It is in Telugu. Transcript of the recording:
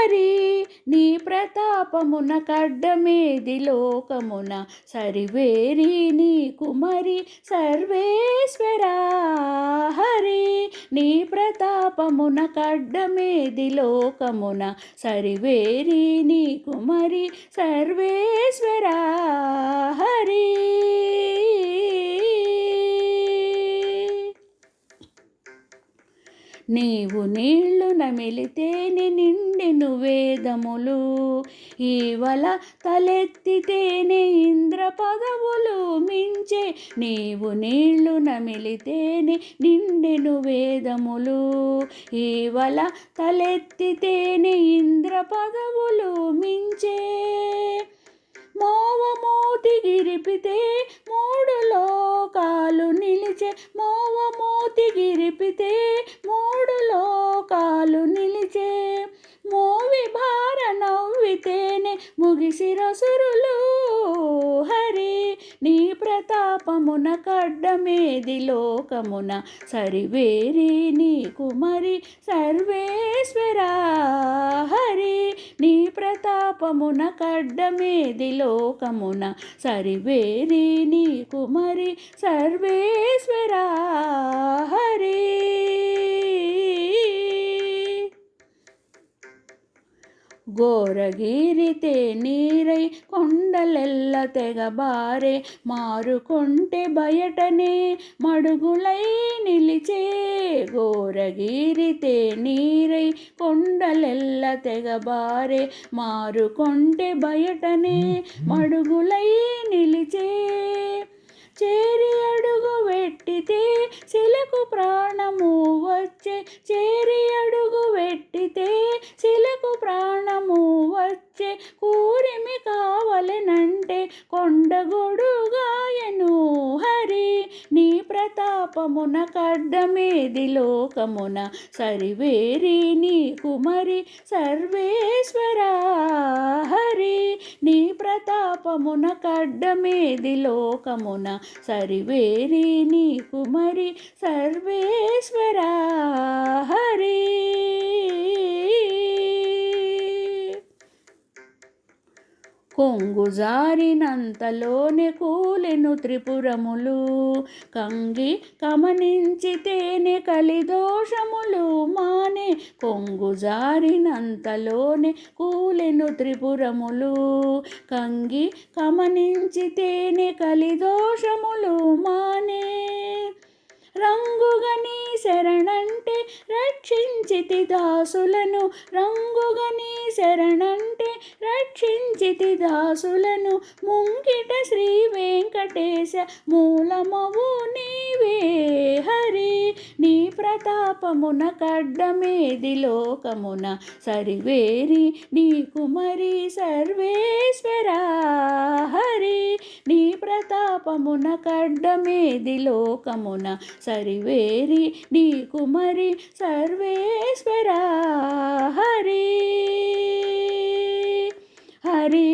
హరి నీ ప్రతాపమున కడ్డమేది లోకమున సరివేరి నీ కుమరి సర్వేశ్వరా హరి నీ ప్రతాపమున కడ్డమేది లోకమున సరివేరి నీ కుమరి సర్వేశ్వరా హరి నీవు నీళ్లు నమిలితేనే నిండెను వేదములు ఈవల తలెత్తితేనే ఇంద్ర పదవులు మించే నీవు నీళ్లు నమిలితేనే నిండెను వేదములు ఈవల తలెత్తితేనే ఇంద్ర పదవులు మించే మోవమోతి గిరిపితే మూడు లోకాలు నిలిచే మోవమోతి గిరిపితే మూడు లోకాలు నిలిచే మోవి భార నవ్వితేనే ముగిసిరసురులు హరి నీ ప్రతాపమున కడ్డమేది లోకమున సరివేరి నీ కుమరి సర్వేశ్వరా హరి నీ ప్రతాపమున కడ్డమేది లోకమున సరివేరి నీ కుమరి సర్వేశ్వరా హరి ఘోరగిరితే నీరై కొండలెల్ల తెగబారే మారుకొంటే బయటనే మడుగులై నిలిచే ఘోరగిరితే నీరై కొండలెల్ల తెగబారే మారుకొంటే బయటనే మడుగులై నిలిచే చేరి అడుగు పెట్టితే శిలకు ప్రాణము వచ్చే చేరి అడుగు పెట్టితే శిలకు ప్రాణము వచ్చే కూరిమి కావలెనంటే కొండగొడుగాయను హరి నీ ప్రతాపమున కడ్డమేది లోకమున సరివేరి నీ కుమరి సర్వేశ్వరా హరి నీ ప్రతాపమున కడ్డమేది లోకమున సరివేరి నీ కుమరి సర్వేశ్వరా హరి కొంగు జారినంతలోనే కూలెను త్రిపురములు కంగి కమనించితేనే కలిదోషములు మానే కొంగు జారినంతలోనే కూలెను త్రిపురములు కంగి కమనించితేనే కలిదోషములు మానే రంగుగని శరణంటే రక్షించితి దాసులను రంగుగని శరణంటే రక్షించితి దాసులను ముంగిట శ్రీ వెంకటేశ మూలమవు నీవే హరి నీ ప్రతాపమున కడ్డమేది లోకమున సరివేరి నీ కుమరి సర్వేశ్వరా హరి నీ ప్రతాపమున కడ్డమేది లోకమున సరివేరి నీ కుమరి సర్వేశ్వరా హరి హరి